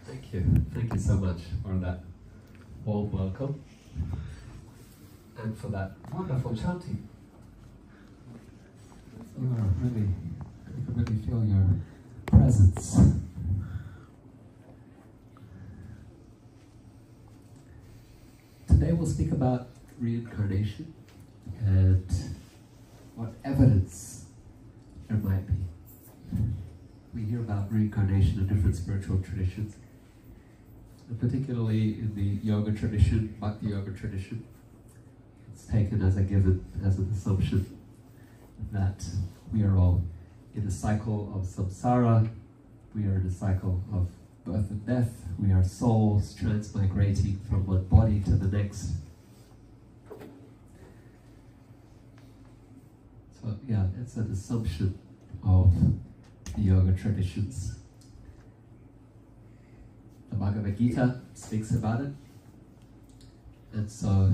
Thank you. Thank you so much for that warm welcome and for that wonderful chanting. You can really feel your presence. Today we'll speak about reincarnation and what evidence there might be. We hear about reincarnation in different spiritual traditions, and particularly in the yoga tradition, Bhakti yoga tradition. It's taken as a given, as an assumption, that we are all in a cycle of samsara, we are in a cycle of birth and death, we are souls transmigrating from one body to the next. So yeah, it's an assumption of the yoga traditions. The Bhagavad Gita speaks about it. And so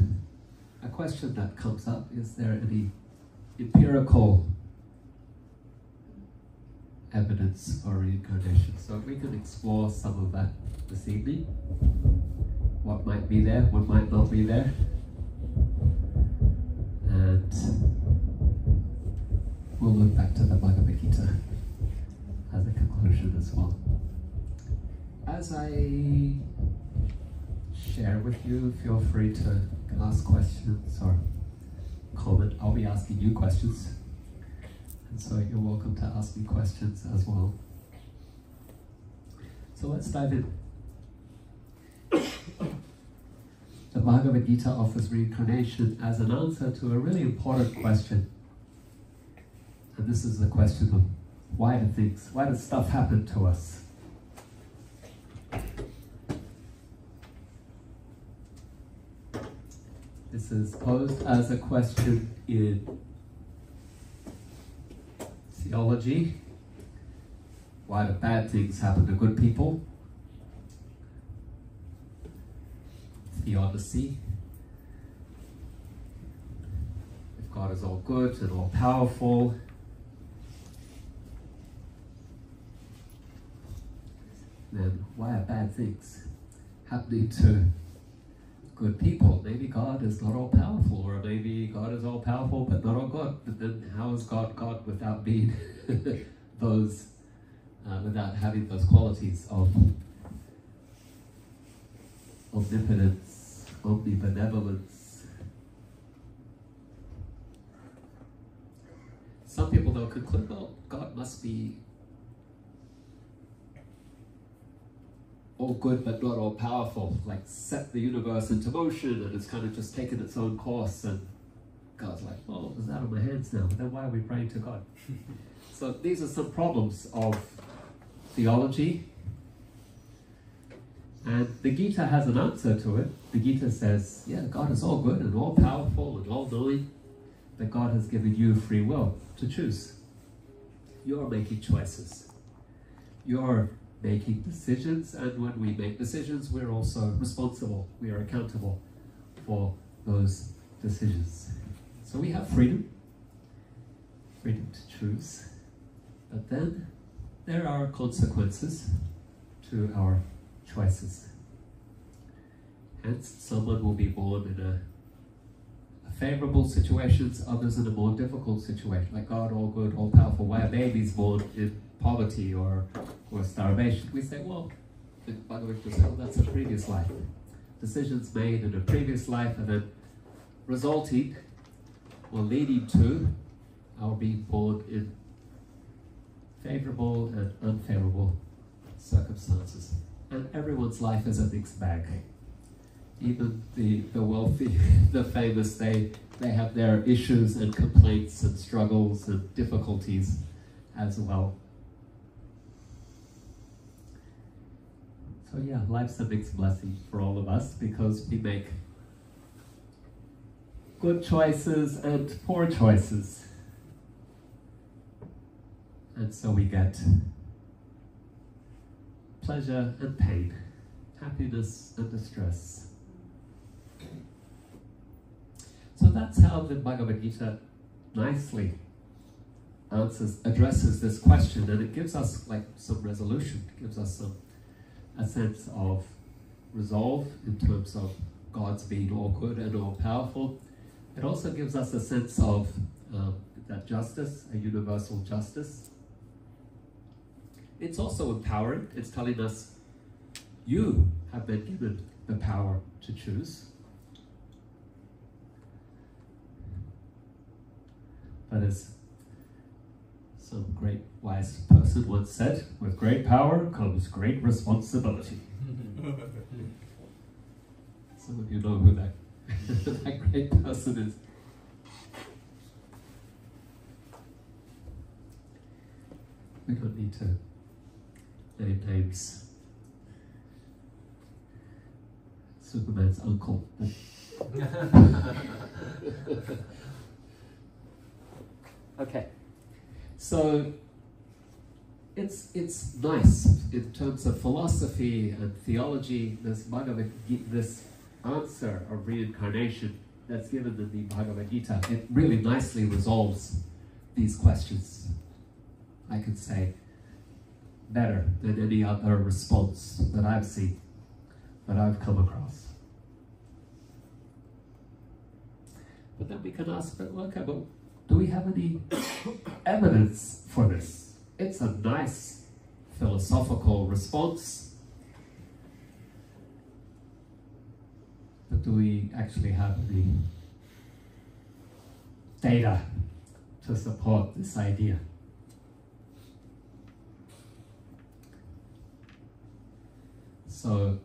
a question that comes up, is there any empirical evidence for reincarnation? So we can explore some of that this evening. What might be there, what might not be there. And we'll look back to the Bhagavad Gita as a conclusion as well. As I share with you, feel free to ask questions or comment. I'll be asking you questions, and so you're welcome to ask me questions as well. So let's dive in. The Bhagavad Gita offers reincarnation as an answer to a really important question. And this is the question of why does stuff happen to us? This is posed as a question in theology. Why do bad things happen to good people? Theodicy. If God is all good and all powerful, then why are bad things happening to good people? Maybe God is not all powerful, or maybe God is all powerful but not all good. But then how is God God without being those, without having those qualities of omnipotence, omnibenevolence? Some people though conclude, well, God must be all good but not all powerful, like set the universe into motion and it's kind of just taken its own course, and God's like, oh, it's out of my hands now, then why are we praying to God? So these are some problems of theology, and the Gita has an answer to it. The Gita says, yeah, God is all good and all powerful and all knowing, but God has given you free will to choose. You're making choices. You're making decisions, and when we make decisions, we're also responsible. We are accountable for those decisions. So we have freedom to choose, but then there are consequences to our choices. Hence, someone will be born in a favorable situations, others in a more difficult situation. Like God, all good, all powerful. Why are babies born in poverty or starvation? We say, well, the Bhagavad Gita says, well, that's a previous life. Decisions made in a previous life and then resulting or leading to our being born in favorable and unfavorable circumstances. And everyone's life is a mixed bag. Even the wealthy, the famous, they have their issues and complaints and struggles and difficulties as well. So yeah, life's a mixed blessing for all of us because we make good choices and poor choices. And so we get pleasure and pain, happiness and distress. So that's how the Bhagavad Gita nicely addresses this question, and it gives us like some resolution, it gives us a sense of resolve in terms of God's being all good and all powerful. It also gives us a sense of that justice, a universal justice. It's also empowering. It's telling us you have been given the power to choose. But as some great wise person once said, with great power comes great responsibility. Some of you know who that, that great person is. We don't need to name names. Superman's uncle. Okay, so it's nice in terms of philosophy and theology. This answer of reincarnation that's given in the Bhagavad Gita, it really nicely resolves these questions. I could say better than any other response that I've seen, that I've come across. But then we can ask, but okay, but do we have any evidence for this? It's a nice philosophical response, but do we actually have any data to support this idea? So,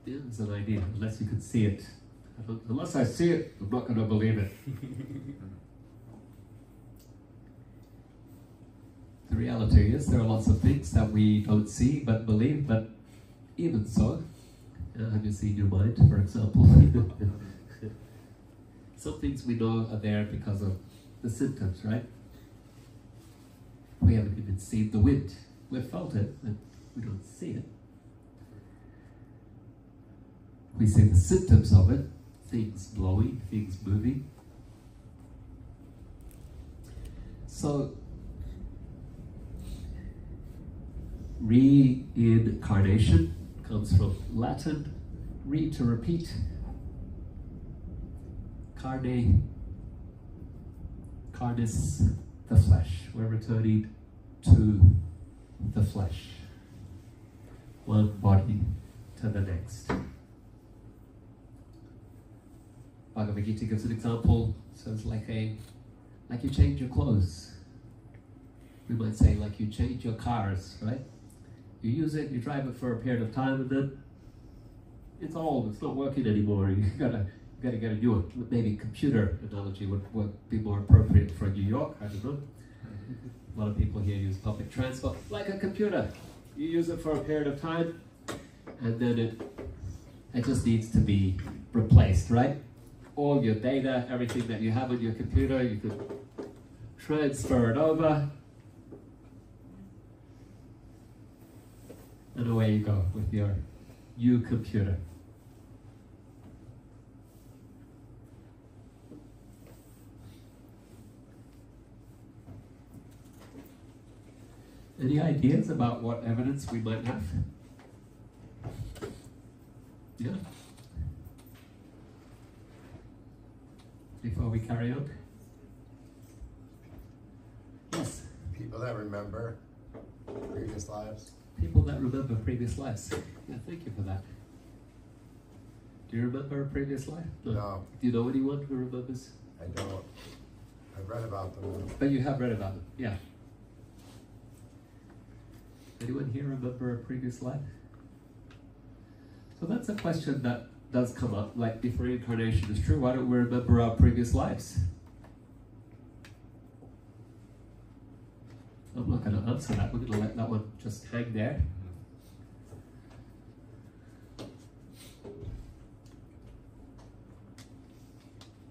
it's an idea, unless you can see it. Unless I see it, I'm not going to believe it. The reality is there are lots of things that we don't see but believe, but even so, have you seen your mind, for example? Some things we know are there because of the symptoms, right? We haven't even seen the wind. We've felt it, but we don't see it. We see the symptoms of it, things blowing, things moving. So, reincarnation comes from Latin, re to repeat, carne, carnis, the flesh. We're returning to the flesh, one body to the next. Bhagavad Gita gives an example, so it's like you change your clothes. We might say like you change your cars, right? You use it, you drive it for a period of time, and then it's old, it's not working anymore. You gotta get a new one. Maybe computer analogy would be more appropriate for New York, I don't know. A lot of people here use public transport. Like a computer, you use it for a period of time, and then it just needs to be replaced, right? All your data, everything that you have on your computer, you can transfer it over, and away you go with your new computer. Any ideas about what evidence we might have? Yeah? Before we carry on? Yes? People that remember previous lives. People that remember previous lives. Yeah, thank you for that. Do you remember a previous life? No. Do you know anyone who remembers? I don't. I've read about them. But you have read about them, yeah. Anyone here remember a previous life? So that's a question that does come up, like if reincarnation is true, why don't we remember our previous lives? I'm not going to answer that, we're going to let that one just hang there.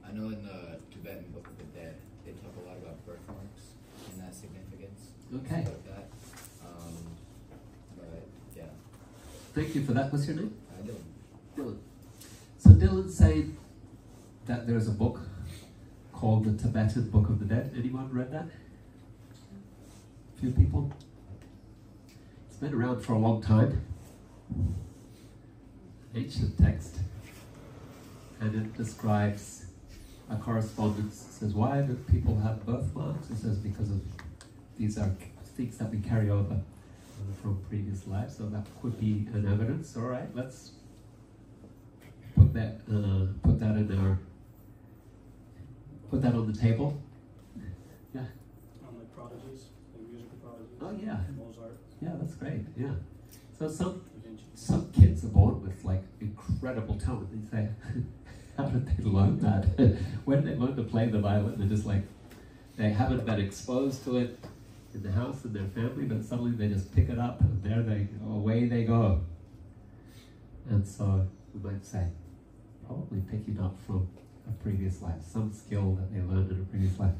I know in the Tibetan Book of the Dead, they talk a lot about birthmarks and that significance. Okay. Like that. But yeah. Thank you for that. What's your name? Dylan. So Dylan's saying that there's a book called the Tibetan Book of the Dead. Anyone read that? A few people? It's been around for a long time. ancient text, and it describes a correspondence. It says, why do people have birthmarks? It says, because of these are things that we carry over from previous lives. So that could be an evidence. All right, let's put that on the table. Yeah. Like prodigies, like musical prodigies. Oh yeah. Mozart. Yeah, that's great. Yeah. So some kids are born with like incredible talent. They say, how did they learn that? When did they learn to play the violin? They're just like, they haven't been exposed to it in the house in their family, but suddenly they just pick it up and away they go. And so we might say, probably picking up from a previous life, some skill that they learned in a previous life.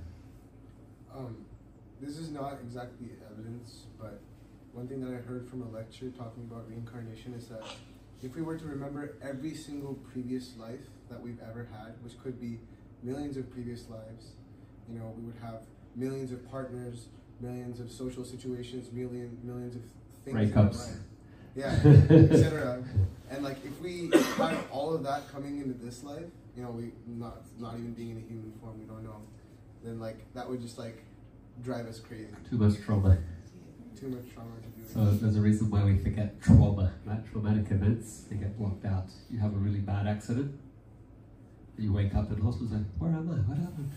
This is not exactly evidence, but one thing that I heard from a lecture talking about reincarnation is that if we were to remember every single previous life that we've ever had, which could be millions of previous lives, we would have millions of partners, millions of social situations, millions of things in our life. Yeah, etc. And like if we had all of that coming into this life, we not even being in a human form, we don't know, then like that would just like drive us crazy. Too much trauma. Too much trauma to do. So there's a reason why we forget trauma, right? Traumatic events, they get blocked out. You have a really bad accident, and you wake up in hospital and say, where am I? What happened?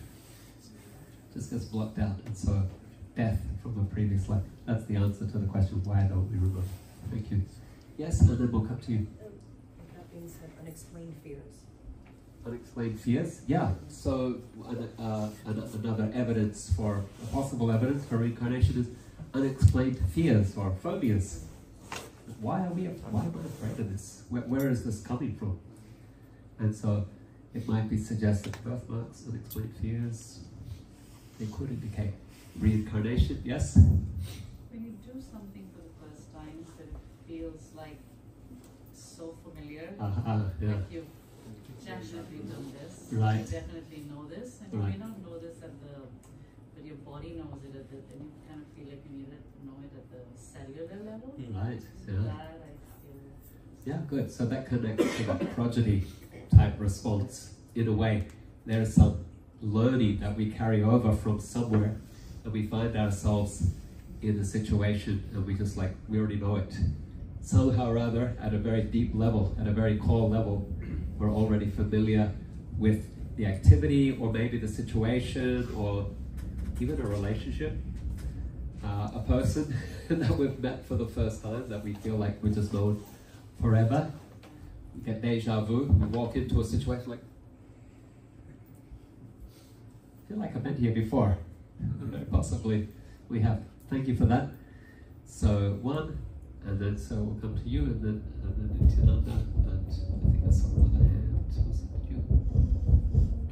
Just gets blocked out. And so death from a previous life. That's the answer to the question, why don't we remember? Thank you. Yes, and then we'll come to you. That being said, unexplained fears. Unexplained fears? Yeah. So another evidence for, a possible evidence for reincarnation is unexplained fears or phobias. Why am I afraid of this? Where is this coming from? And so it might be suggested birthmarks, unexplained fears. They could indicate reincarnation. Yes? When you do something for the first time, that it feels like so familiar, Yeah. like you've definitely done this, Right. you definitely know this, and Right. you may not know this but your body knows it, and you kind of feel like you need to know it at the cellular level. Right. So Yeah. that I feel. Yeah, good. So that connects to that progeny type response. In a way, there's some learning that we carry over from somewhere, and we find ourselves in a situation, and we already know it. Somehow or other, at a very deep level, at a very core level, we're already familiar with the activity, or maybe the situation, or even a relationship, a person that we've met for the first time, that we feel like we just know forever. We get deja vu. We walk into a situation like, I feel like I've been here before. Possibly we have. Thank you for that. So one, and then so we'll come to you, and then Nityananda, and I think I saw another hand. Was it you?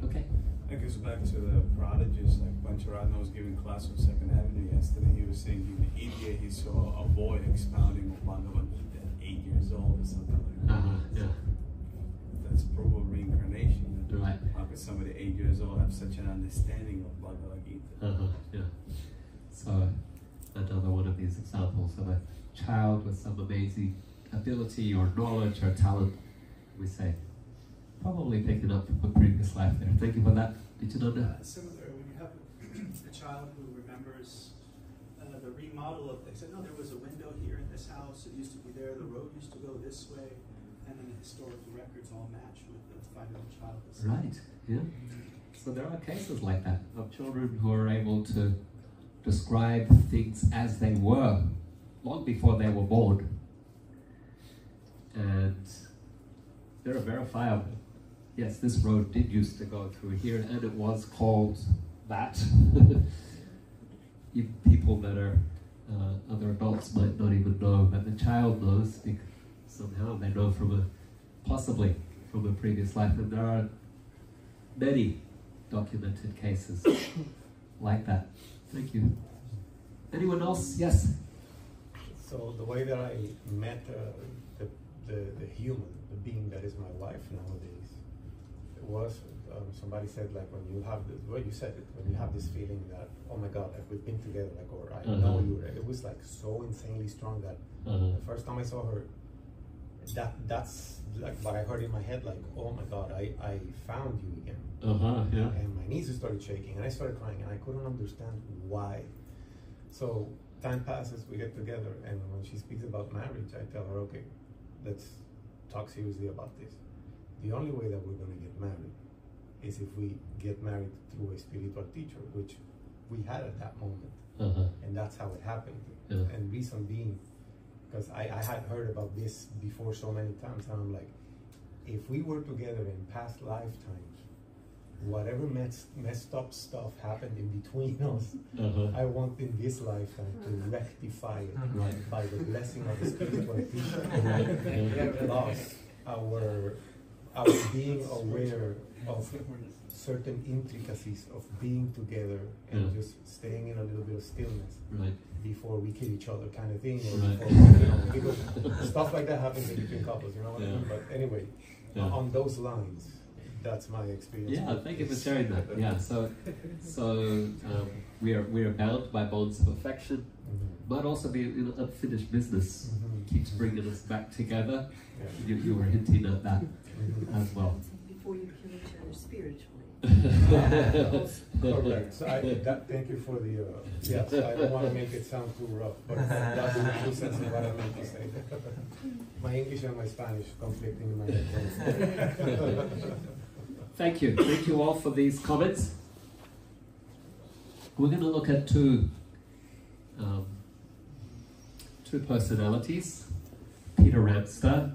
Okay. It goes back to the prodigies, like Pancharatna was giving class on 2nd Avenue yesterday. He was saying in India he saw a boy expounding Bhagavad Gita at 8 years old or something like that. Yeah. That's proof of reincarnation. Right. How could somebody 8 years old have such an understanding of Bhagavad Gita? Yeah. So another one of these examples of a child with some amazing ability or knowledge or talent, we say, probably picking up from a previous life there. Thank you for that. Nityananda? Similar, when you have a child who remembers the remodel of things. I know there was a window here in this house, it used to be there, the road used to go this way, and then the historical records all match with the 5-year-old child. Right, yeah. So there are cases like that, of children who are able to describe things as they were, long before they were born. And they're verifiable. Yes, this road did used to go through here, and it was called that. Even people that are other adults might not even know, but the child knows, because somehow they know possibly from a previous life, and there are many documented cases like that. Thank you. Anyone else? Yes? So the way that I met the human, the being that is my wife nowadays, it was, somebody said, like, when you have this, well, you said it, when you have this feeling that, oh my God, like we've been together, like, or I know you, it was like so insanely strong that the first time I saw her, that's like what I heard in my head, like, oh my God, I found you again. Yeah. And my knees started shaking, and I started crying, and I couldn't understand why. So time passes, we get together, and when she speaks about marriage, I tell her, okay, let's talk seriously about this. The only way that we're going to get married is if we get married through a spiritual teacher, which we had at that moment. And that's how it happened. And reason being, because I had heard about this before so many times, and I'm like, if we were together in past lifetimes, whatever messed up stuff happened in between us, I want in this lifetime to rectify it by the blessing of the spiritual teacher. Plus our being aware of certain intricacies of being together and just staying in a little bit of stillness before we kill each other, kind of thing, or before, because stuff like that happens in between couples, you know what I mean? But anyway, on those lines, that's my experience. Yeah, thank you for sharing that. Yeah, so we are bound by bonds of affection, but also be unfinished business keeps bringing us back together. You were hinting at that as well. Before you kill each other spiritually. Correct. So thank you for the, yes, I don't want to make it sound too rough, but that's the true sense of what I meant to say. My English and my Spanish conflicting in my head. Thank you. Thank you all for these comments. We're going to look at two personalities, Peter Ramstar,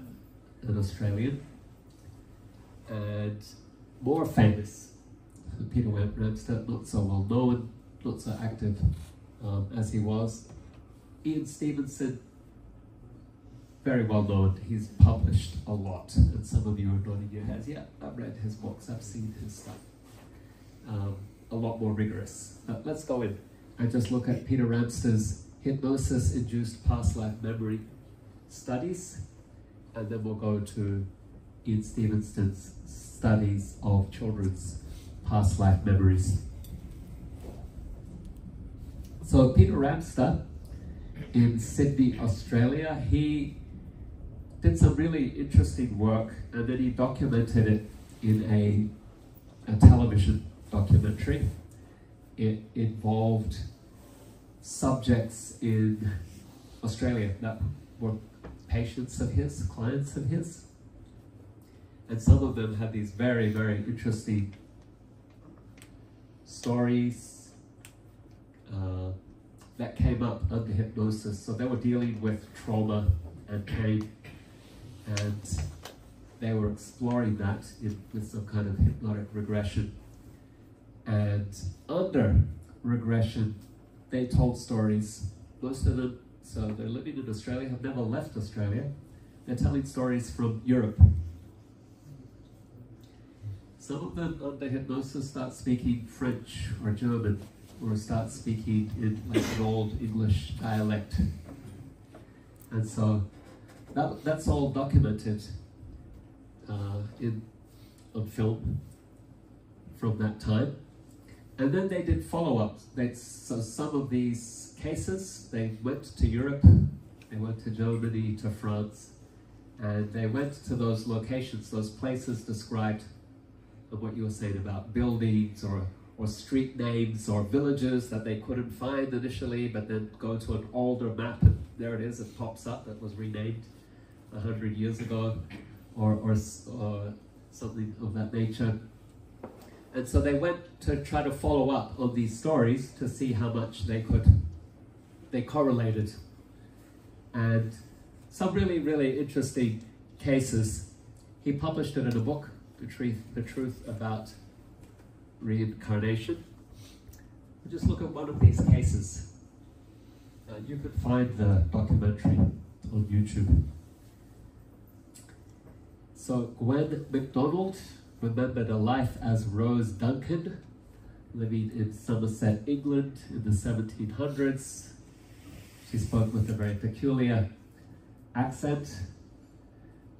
an Australian, and more famous. Peter Ramstar, not so well known, not so active as he was. Ian Stevenson, very well known. He's published a lot, and some of you are nodding your heads. Yeah, I've read his books, I've seen his stuff. A lot more rigorous. Let's go in and just look at Peter Ramstar's hypnosis-induced past life memory studies, and then we'll go to Ian Stevenson's studies of children's past life memories. So Peter Ramstar in Sydney, Australia, he did some really interesting work, and then he documented it in a television documentary. It involved subjects in Australia that were patients of his, clients of his, and some of them had these very, very interesting stories that came up under hypnosis. So they were dealing with trauma and pain, and they were exploring that with some kind of hypnotic regression. And under regression, they told stories. Most of them, so they're living in Australia, have never left Australia. They're telling stories from Europe. Some of them under hypnosis start speaking French or German, or start speaking in like an old English dialect. And so that's all documented on film from that time. And then they did follow-ups. So some of these cases, they went to Europe, they went to Germany, to France, and they went to those locations, those places described of what you were saying about buildings or street names or villages that they couldn't find initially, but then go to an older map and there it is, it pops up, it was renamed 100 years ago, or something of that nature. And so they went to try to follow up on these stories to see how much they correlated. And some really, really interesting cases. He published it in a book, The Truth About Reincarnation. We'll just look at one of these cases. You can find the documentary on YouTube. So Gwen MacDonald remembered a life as Rose Duncan, living in Somerset, England in the 1700s. She spoke with a very peculiar accent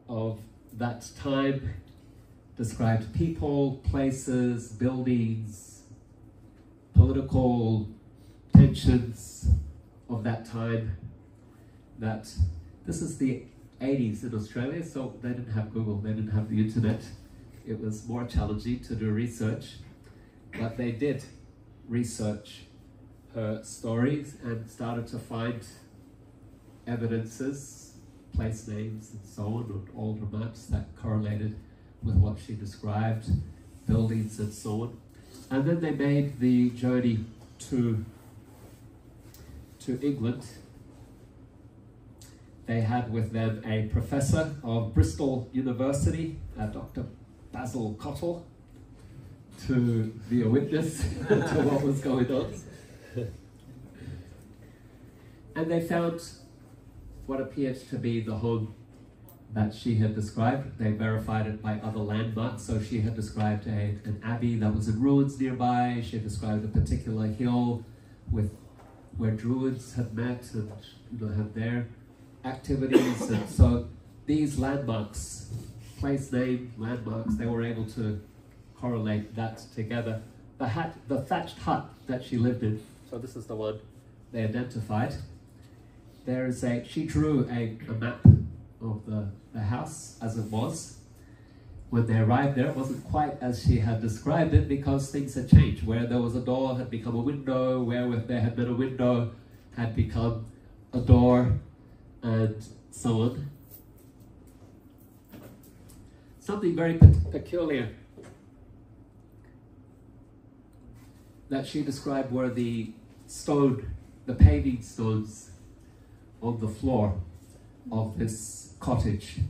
of that time, described people, places, buildings, political tensions of that time. That this is the 80s in Australia, so they didn't have Google, they didn't have the internet. It was more challenging to do research, but they did research her stories and started to find evidences, place names and so on older maps that correlated with what she described, buildings and so on. And then they made the journey to England. They had with them a professor of Bristol University, Dr. Basil Cottle, to be a witness to what was going on. And they found what appeared to be the home that she had described. They verified it by other landmarks. So she had described an abbey that was in ruins nearby. She had described a particular hill where Druids had met and had their activities. And so these landmarks, place name, landmarks, they were able to correlate that together. The thatched hut that she lived in, so this is the one they identified. She drew a map of the house as it was. When they arrived there, it wasn't quite as she had described it because things had changed. Where there was a door had become a window, where there had been a window had become a door, and so on. Something very peculiar that she described were the paving stones on the floor of this cottage.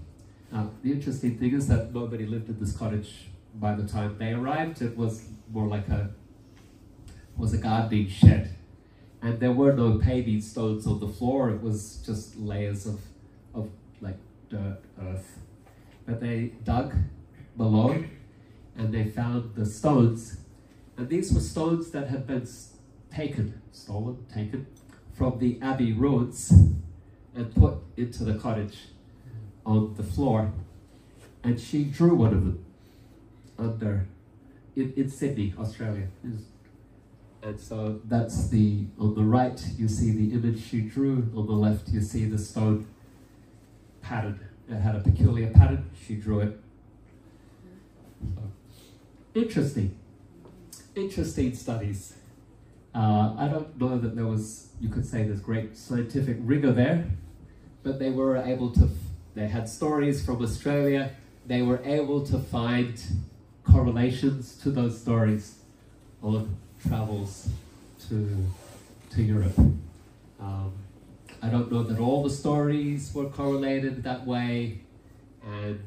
The interesting thing is that nobody lived in this cottage by the time they arrived. It was more like a gardening shed, and there were no paving stones on the floor. It was just layers of like dirt, earth. But they dug below and they found the stones, and these were stones that had been taken from the abbey ruins and put into the cottage on the floor. And she drew one of them in Sydney, Australia. And so that's on the right you see the image she drew, on the left you see the stone pattern. It had a peculiar pattern, she drew it. So, interesting studies. I don't know that you could say there's great scientific rigor there, but they were able to, they had stories from Australia, they were able to find correlations to those stories on travels to Europe. I don't know that all the stories were correlated that way, and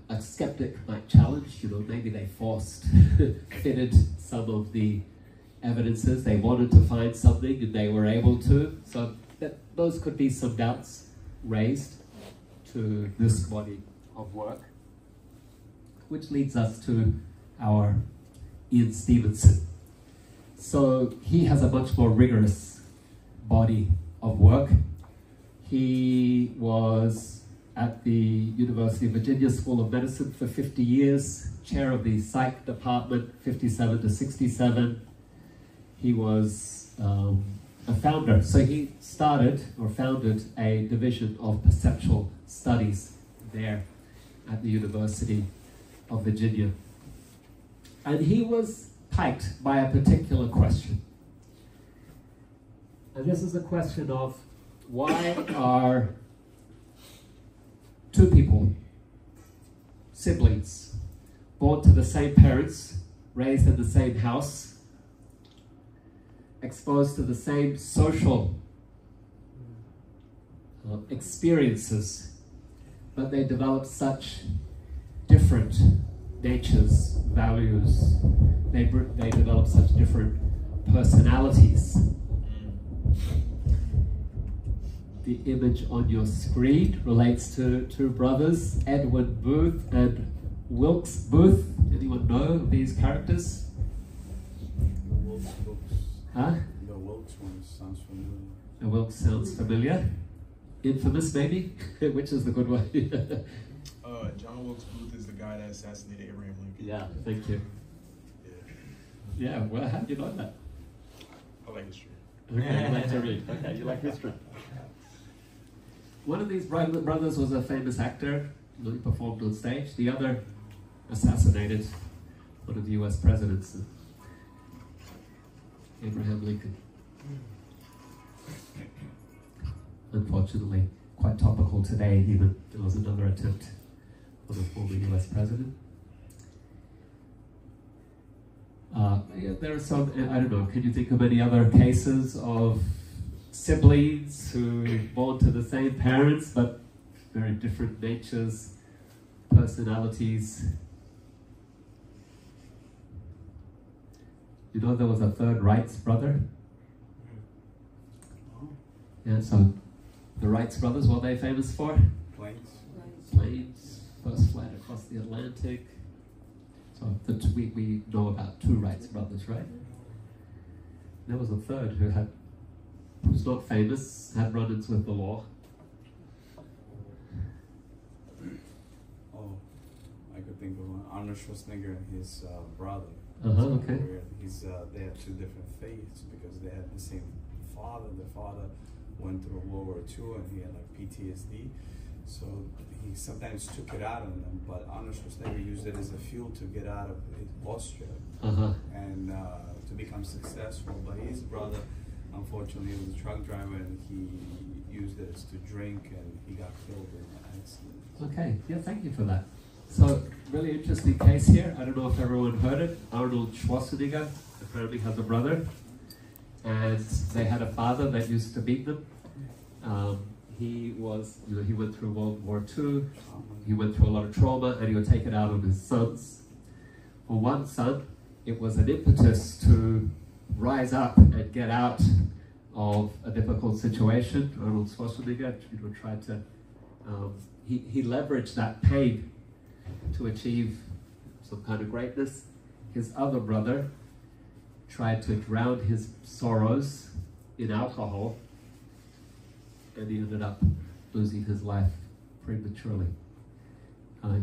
a skeptic might challenge, maybe they fitted some of the evidences. They wanted to find something and they were able to. So those could be some doubts raised to this body of work. Which leads us to our Ian Stevenson. So he has a much more rigorous body of work. He was at the University of Virginia School of Medicine for 50 years, chair of the psych department, 57 to 67. He was a founder. So he founded a division of perceptual studies there at the University of Virginia. And he was piked by a particular question. And this is a question of why are two people, siblings, born to the same parents, raised in the same house, exposed to the same social experiences, but they develop such different natures, values, they develop such different personalities. The image on your screen relates to two brothers, Edwin Booth and Wilkes Booth. Anyone know these characters? The Wilkes books. Huh? The Wilkes one sounds familiar. The Wilkes sounds familiar. Infamous, maybe? Which is the good one? John Wilkes Booth is the guy that assassinated Abraham Lincoln. Yeah, thank you. Yeah, well, how do you know that? I like history. Okay, you like to read. Okay, you like history. One of these brothers was a famous actor. He performed on stage. The other assassinated one of the US presidents, Abraham Lincoln. Unfortunately, quite topical today, even. There was another attempt on a former US president. Yeah, there are some, I don't know, can you think of any other cases of siblings who were born to the same parents but very different natures, personalities? You know there was a third Wright's brother? Yeah, so the Wright's brothers, what are they famous for? Planes. Planes, first flight across the Atlantic. So we know about two Wright's brothers, right? There was a third who's not famous, had run-ins with the law. Oh, I could think of one. Arnold Schwarzenegger and his brother. Okay. They have two different faiths because they had the same father. The father went through World War II and he had like PTSD. So he sometimes took it out on them, but Arnold Schwarzenegger used it as a fuel to get out of Austria and to become successful. But his brother, unfortunately, was a truck driver and he used it as to drink and he got killed in an accident. Okay, yeah, thank you for that. So, really interesting case here. I don't know if everyone heard it. Arnold Schwarzenegger apparently has a brother, and they had a father that used to beat them. He went through World War II, he went through a lot of trauma, and he would take it out on his sons. For one son, it was an impetus to rise up and get out of a difficult situation. Arnold Schwarzenegger, tried to, he leveraged that pain to achieve some kind of greatness. His other brother tried to drown his sorrows in alcohol, and he ended up losing his life prematurely.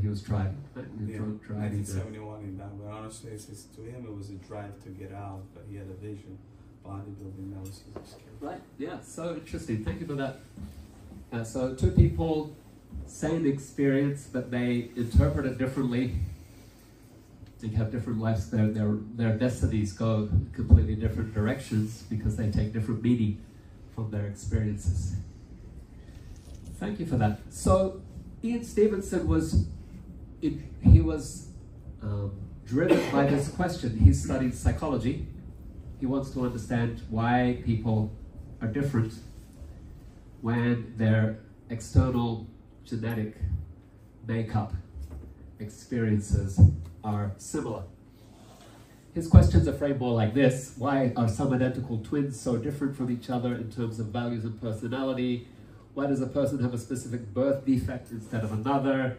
He was driving. He was drunk driving. 1971 he died, but honestly, to him it was a drive to get out, but he had a vision. Bodybuilding, that was his escape. Right, yeah, so interesting. Thank you for that. So two people, same experience, but they interpret it differently. They have different lives. Their destinies go completely different directions because they take different meaning from their experiences. Thank you for that. So Ian Stevenson was driven by this question. He's studying psychology. He wants to understand why people are different when their external genetic makeup experiences are similar. His questions are framed more like this: why are some identical twins so different from each other in terms of values and personality? Why does a person have a specific birth defect instead of another?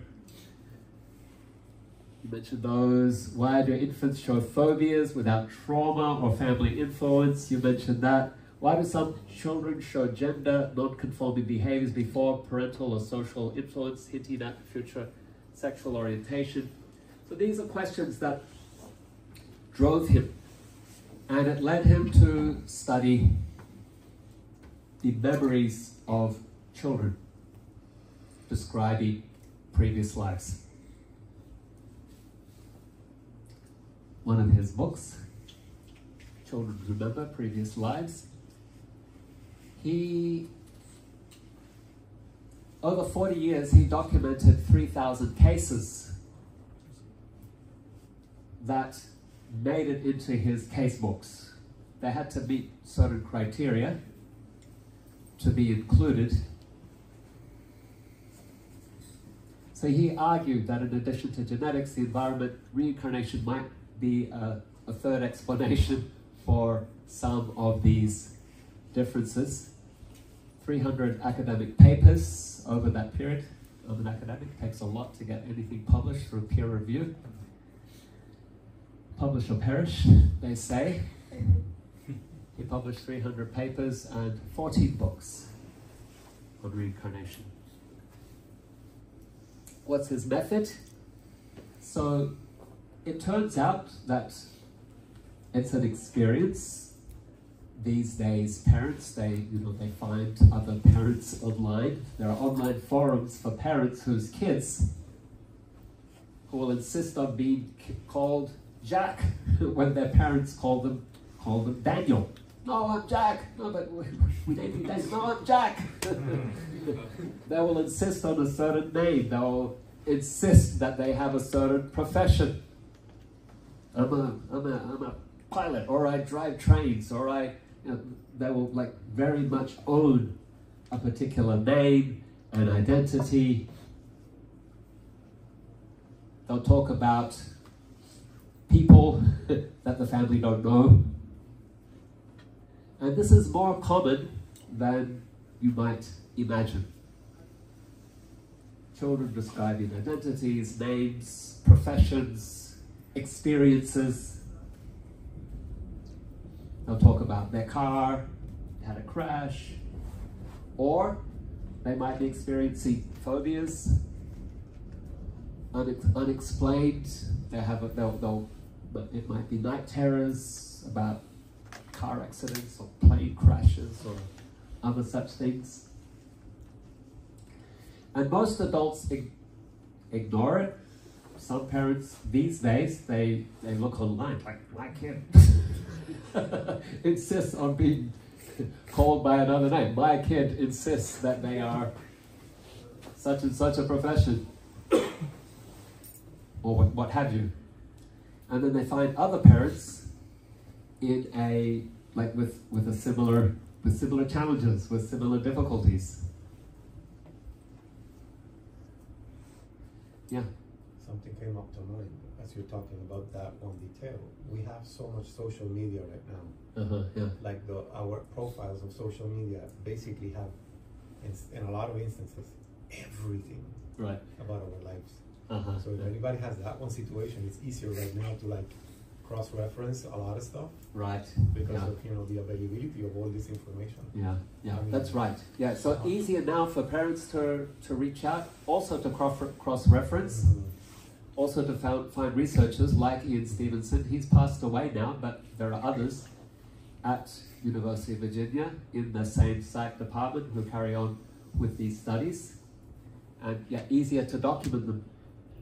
You mentioned those. Why do infants show phobias without trauma or family influence? You mentioned that. Why do some children show gender non-conforming behaviors before parental or social influence, hinting at future sexual orientation? So these are questions that drove him, and it led him to study the memories of children describing previous lives. One of his books, Children Remember Previous Lives, over 40 years, he documented 3,000 cases that made it into his case books. They had to meet certain criteria to be included. So he argued that in addition to genetics, the environment, reincarnation might be a third explanation for some of these differences. 300 academic papers over that period of an academic. Takes a lot to get anything published through peer review. Publish or perish, they say. He published 300 papers and 14 books on reincarnation. What's his method? So it turns out that it's an experience these days parents, they find other parents online. There are online forums for parents whose kids who will insist on being called Jack when their parents call them Daniel. No, I'm Jack. No, but we name you Daniel. No, I'm Jack. They will insist on a certain name. They will insist that they have a certain profession. I'm a pilot, or I drive trains, or they will like very much own a particular name and identity. They'll talk about people that the family don't know. And this is more common than you might imagine. Children describing identities, names, professions, experiences. They'll talk about their car, had a crash, or they might be experiencing phobias, unexplained. It might be night terrors about car accidents or plane crashes or other such things. And most adults ignore it. Some parents these days, they look online like, my kid insists on being called by another name. My kid insists that they are such and such a profession, or what have you. And then they find other parents in with similar challenges, with similar difficulties. Yeah. Something came up to mind as you're talking about that one detail. We have so much social media right now. Yeah. Like our profiles of social media basically have, in a lot of instances, everything right about our lives. So if anybody has that one situation, it's easier right now to like cross-reference a lot of stuff. Right. Because of the availability of all this information. Yeah. I mean, that's right. Yeah. So easier now for parents to reach out, also to cross-reference. Also to find researchers like Ian Stevenson. He's passed away now, but there are others at University of Virginia in the same psych department who carry on with these studies. And easier to document them.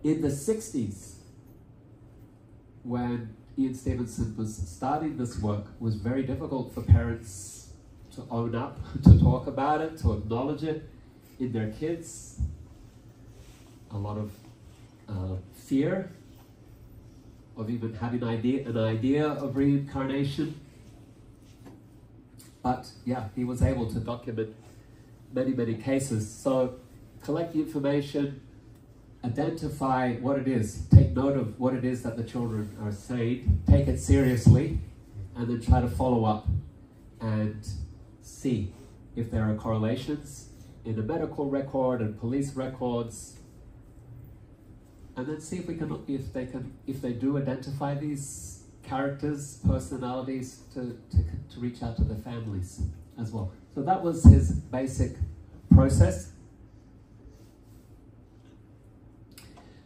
In the 60s, when Ian Stevenson was starting this work, it was very difficult for parents to own up, to talk about it, to acknowledge it in their kids. A lot of fear of even having an idea of reincarnation. But he was able to document many cases. So collect the information, identify what it is, take note of what it is that the children are saying, take it seriously, and then try to follow up and see if there are correlations in the medical record and police records. And then see if they do identify these characters, personalities, to reach out to their families as well. So that was his basic process.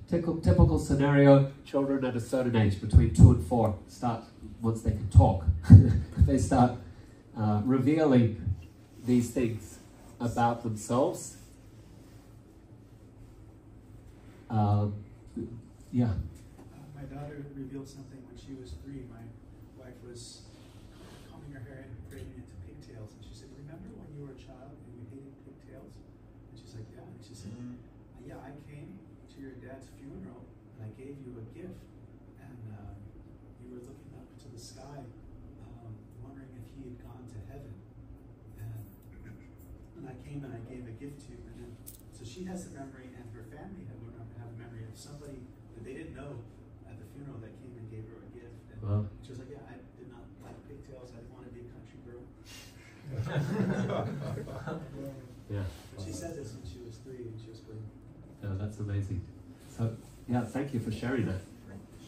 Typical scenario: children at a certain age, between 2 and 4, once they can talk, they start revealing these things about themselves. My daughter revealed something when she was 3. My wife was combing her hair and braiding it into pigtails, and she said, "Remember when you were a child and you hated pigtails?" And she's like, "Yeah." And she said, "Yeah, I came to your dad's funeral and I gave you a gift, and you were looking up to the sky, wondering if he had gone to heaven. And I came and I gave a gift to you." And then, so she has the memory, and her family have a memory of somebody that they didn't know at the funeral that came and gave her a gift. And she was like, "Yeah, I did not like pigtails. I didn't want to be a country girl." But she said this when she was 3 and she was playing. Yeah, that's amazing. So, thank you for sharing that.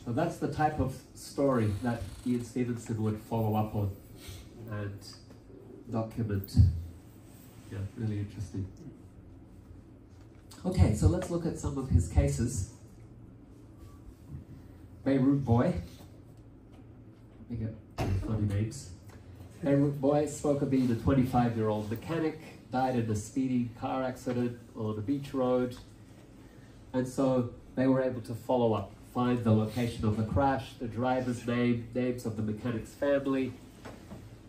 So that's the type of story that Ian Stevenson would follow up on and document. Yeah, really interesting. Okay, so let's look at some of his cases. Beirut boy. Let me get funny names. The boy spoke of being a 25-year-old mechanic, died in a speeding car accident on a beach road. And so they were able to follow up, find the location of the crash, the driver's name, names of the mechanic's family,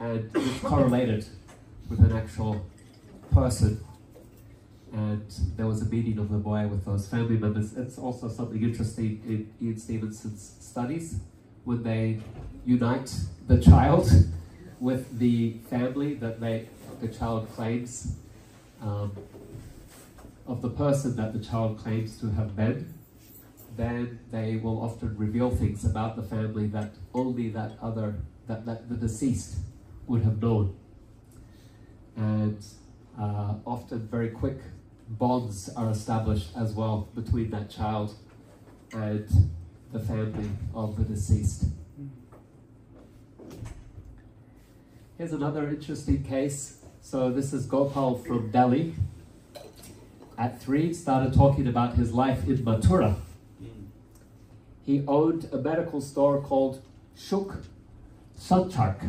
and it's correlated with an actual person. And there was a meeting of the boy with those family members. It's also something interesting in Ian Stevenson's studies, when they unite the child with the family that the child claims, of the person that the child claims to have been, then they will often reveal things about the family that only that the deceased would have known. And often very quick bonds are established as well between that child and the family of the deceased. Here's another interesting case. So this is Gopal from Delhi. At 3, started talking about his life in Mathura. He owned a medical store called Shuk Sanchark.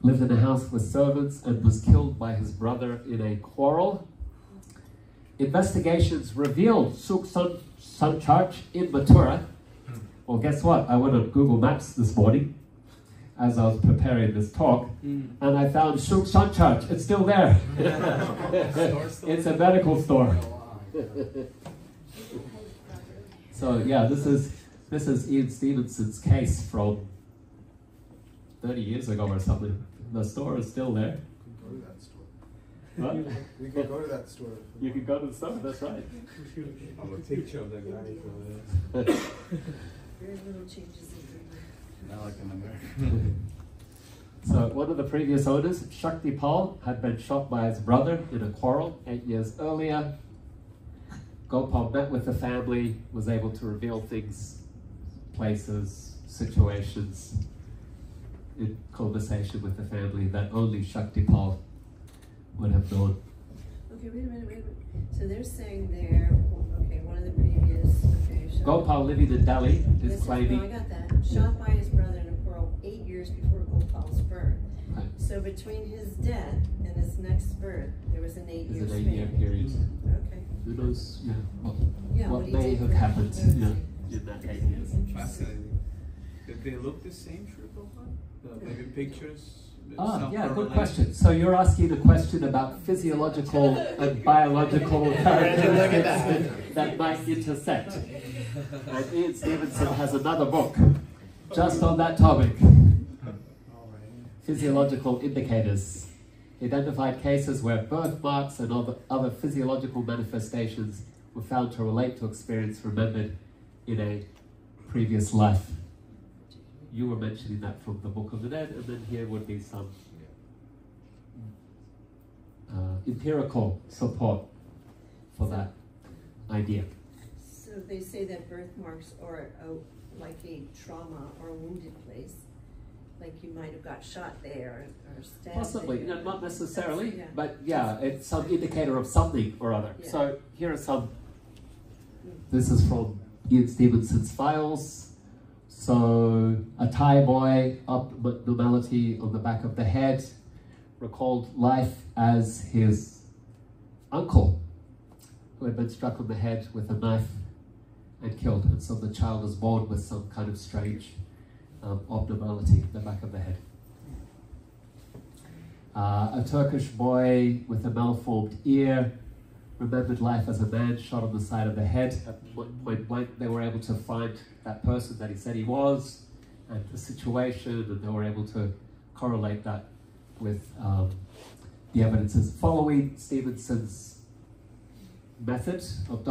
Lived in a house with servants and was killed by his brother in a quarrel. Investigations revealed Shuk Sanchark in Mathura. Well, guess what? I went on Google Maps this morning as I was preparing this talk, and I found Shuk Sanchark. It's still there. It's a medical store. So yeah, this is Ian Stevenson's case from 30 years ago or something. The store is still there. Go to that store. What? We could go to that store. You can go to the store, that's right. I'm a picture of the guy. Very little changes in Not like an American. So one of the previous owners, Shakti Pal, had been shot by his brother in a quarrel 8 years earlier. Gopal met with the family, was able to reveal things, places, situations, in conversation with the family that only Shakti Pal would have known. Okay, wait a minute. So they're saying there, okay, one of the previous, okay. Gopal living in Delhi is claiming... I got that. Shot by his brother in a quarrel 8 years before Gopal's birth. Right. So between his death and his next birth, there was an 8-year There's an span. 8-year period. Okay. Who knows What what he may did have for- happened okay. in that 8 years. Fascinating. Did they look the same, Shripova? Maybe pictures? Yeah, good question. So you're asking a question about physiological and biological characteristics that might intersect. And Ian Stevenson has another book just on that topic. Physiological indicators. Identified cases where birthmarks and other physiological manifestations were found to relate to experience remembered in a previous life. You were mentioning that from the Book of the Dead, and then here would be some empirical support for that idea. So they say that birthmarks are like a trauma or a wounded place. Like you might have got shot there or stabbed. Possibly, there. not necessarily, Yeah. but yeah, it's some indicator of something or other. Yeah. So here are some. This is from Ian Stevenson's files. So a Thai boy, abnormality on the back of the head, recalled life as his uncle, who had been struck on the head with a knife and killed. And so the child was born with some kind of strange abnormality in the back of the head. A Turkish boy with a malformed ear remembered life as a man shot on the side of the head. At one point blank, they were able to find that person that he said he was and the situation, and they were able to correlate that with the evidences following Stevenson's method of